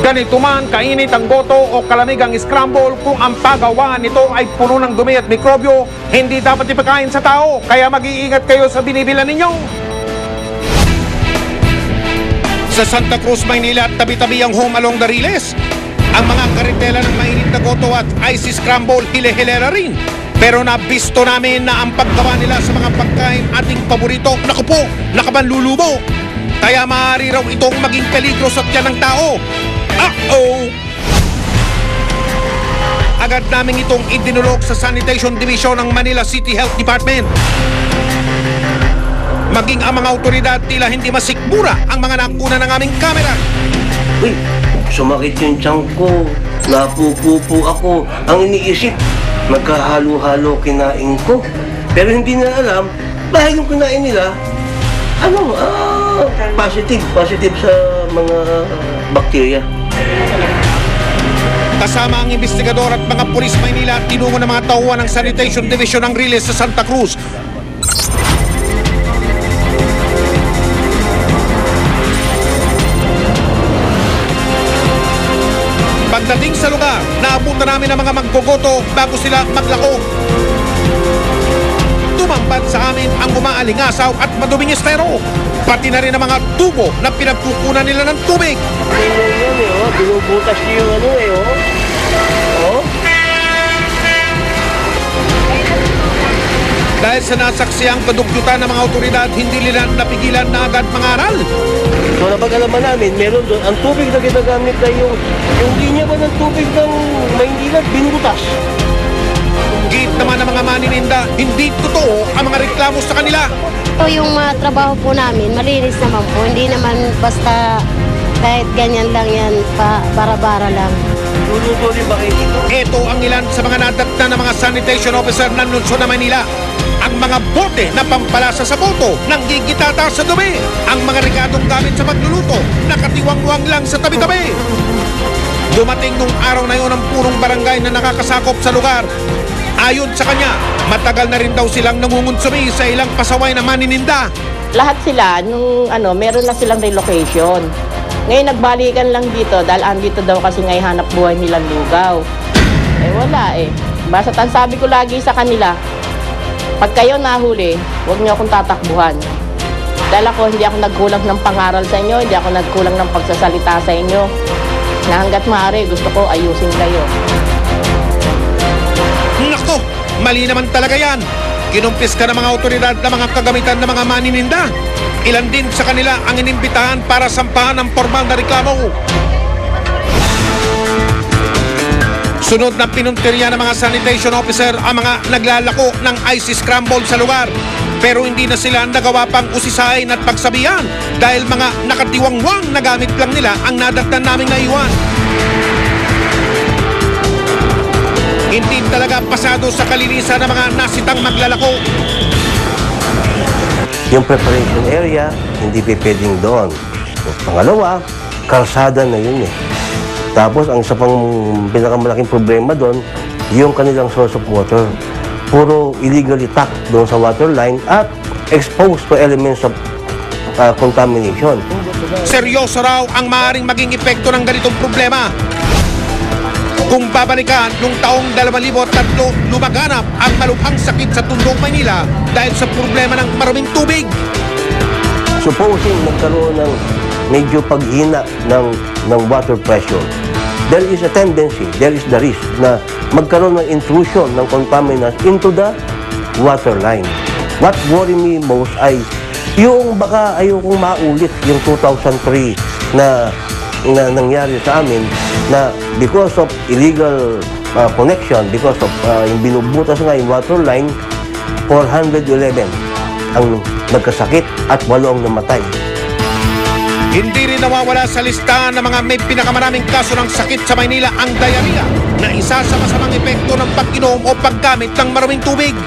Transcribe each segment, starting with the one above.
Ganito man kainit ang goto o kalamig ang scramble, kung ang paggawa nito ay puno ng dumi at mikrobyo, hindi dapat ipakain sa tao. Kaya mag-iingat kayo sa binibilan ninyo. Sa Santa Cruz, Maynila, tabi-tabi ang home along the Riles. Ang mga karitela ng mainit na goto at icy scramble, hile-hilera rin. Pero nabisto namin na ang paggawa nila sa mga pagkain ating paborito, naku po, nakabanlulubo. Kaya maaari raw itong maging peligro sa tiyan ng tao. Uh-oh! Agad namin itong idinulog sa Sanitation Division ng Manila City Health Department. Maging ang mga otoridad tila hindi masikmura ang mga nakuna ng aming kamera. Uy, sumakit yung tiyan ko. Napupupo ako. Ang iniisip, magkahalo-halo kinain ko. Pero hindi na alam, dahil yung kinain nila, positive sa mga bakterya. Kasama ang investigador at mga pulis Maynila, tinungo ng mga tauhan ng Sanitation Division ng Riles sa Santa Cruz. Pagdating sa lugar, naabutan namin ang mga maggogoto bago sila maglako. Tumambad sa amin ang umaalingasaw at maduming estero, pati na rin ang mga tubo na pinagkukunan nila ng tubig. Binubutas niyo yung Dahil sa nasaksiang kadugyutan ng mga otoridad, hindi nila napigilan na agad mangaral. So napag-alaman namin, meron doon, ang tubig na ginagamit na yung linya ba ng tubig ng Maynila, binubutas. Git naman ng mga manininda, hindi totoo ang mga reklamo sa kanila. Ito yung trabaho po namin, malinis naman po. Hindi naman basta kahit ganyan lang yan, bara-bara lang. Luluto rin ba kayo dito? Ito ang ilan sa mga nadatna ng mga sanitation officer ng Lungsod na Manila. Ang mga bote na pampalasa sa boto, nanggigitata sa dumi. Ang mga rekadong gamit sa pagluluto, nakatiwang-wang lang sa tabi-tabi. Dumating nung araw na yun ang purong barangay na nakakasakop sa lugar. Ayon sa kanya, matagal na rin daw silang nangungunsumi sa ilang pasaway na manininda. Lahat sila, meron na silang relocation. Ngayon nagbalikan lang dito dahil andito daw kasi ngay hanap buhay nilang lugaw. Wala eh. Basta ang sabi ko lagi sa kanila, pag kayo nahuli, huwag niyo akong tatakbuhan. Dahil hindi ako nagkulang ng pangaral sa inyo, hindi ako nagkulang ng pagsasalita sa inyo. Na hanggat maaari, gusto ko ayusin kayo. Nako, mali naman talaga yan. Kinumpis ka ng mga otoridad na mga kagamitan ng mga manininda. Ilan din sa kanila ang inimbitahan para sampahan ng formal na reklamo. Sunod na pinuntirya ng mga sanitation officer ang mga naglalako ng icy scramble sa lugar. Pero hindi na sila nagawa pang usisain at pagsabihan dahil mga nakatiwangwang na gamit lang nila ang nadatnan naming naiwan. Hindi talaga pasado sa kalinisan ng mga nasitang maglalako. Yung preparation area, hindi pwedeng doon. Pangalawa, kalsada na yun eh. Tapos, ang isa pang pinakamalaking problema doon, yung kanilang source of water. Puro illegally tapped doon sa water line at exposed to elements of contamination. Seryoso raw ang maaaring maging epekto ng ganitong problema. Kung babalikan, noong taong 2003, lumaganap ang malubhang sakit sa Tundong, Maynila dahil sa problema ng maruming tubig. Supposing nagkaroon ng medyo paghina ng water pressure, there is a tendency, there is the risk na magkaroon ng intrusion ng contaminants into the water line. What worry me most ay yung baka ayokong maulit yung 2003 na nangyari sa amin na because of illegal connection, because of yung binubutas nga yung water line, 411 ang nagkasakit at 8 ang namatay. Hindi rin nawawala sa listahan ng mga may pinakamaraming kaso ng sakit sa Maynila ang diarrhea na isa sa masamang epekto ng pag-inom o paggamit ng maruming tubig.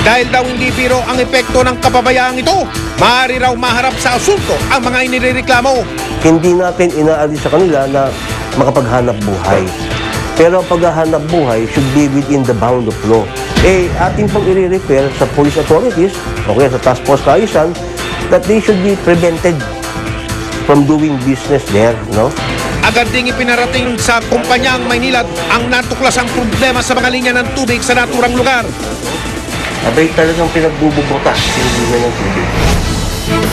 Dahil daw hindi biro ang epekto ng kapabayaang ito, maaari raw maharap sa asunto ang mga inireklamo. Hindi natin inaalis sa kanila na makapaghanap buhay. Pero ang paghahanap buhay should be within the bound of law. Ating pong i-refer sa police authorities, okay, sa task force kaayusan, that they should be prevented from doing business there, no? Agad ding ipinarating sa kumpanyang Maynilad ang natuklasang problema sa mga linya ng tubig sa naturang lugar. Abay talagang pinagbububutas yung linya ng tubig.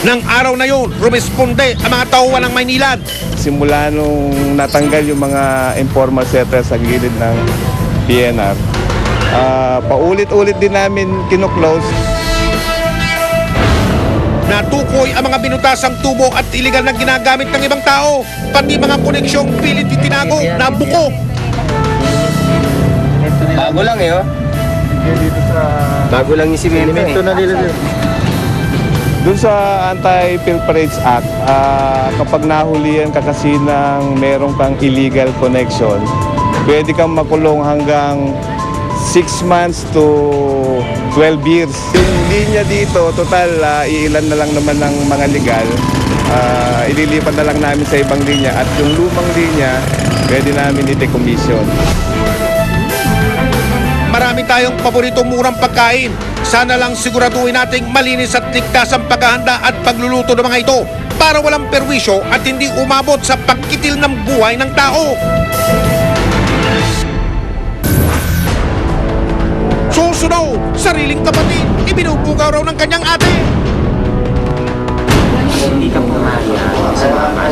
Nang araw na yun, rumesponde ang mga tauhan ng Maynilad. Simula nung natanggal yung mga informal settlers sa gilid ng PNR, paulit-ulit din namin kinuklose. Natukoy ang mga binutasang tubo at iligal na ginagamit ng ibang tao. Pati mga koneksyong pilit itinago na buko. Bago lang eh, oh. Bago lang yung simento eh. Doon sa Anti-Pilferage Act, kapag nahulihan ka kasi ng merong kang illegal connection, pwede kang makulong hanggang 6 months to 12 years. Yung linya dito, total, iilan na lang naman ng mga legal. Ililipat na lang namin sa ibang linya. At yung lumang linya, pwede namin i-decommission. Marami tayong paboritong murang pagkain. Sana lang siguraduhin nating malinis at ligtas ang paghahanda at pagluluto ng mga ito para walang perwisyo at hindi umabot sa pagkitil ng buhay ng tao. Susunod, sariling kapatid, ibinubugaw raw ng kanyang ate. Hindi ka pumaya sa mga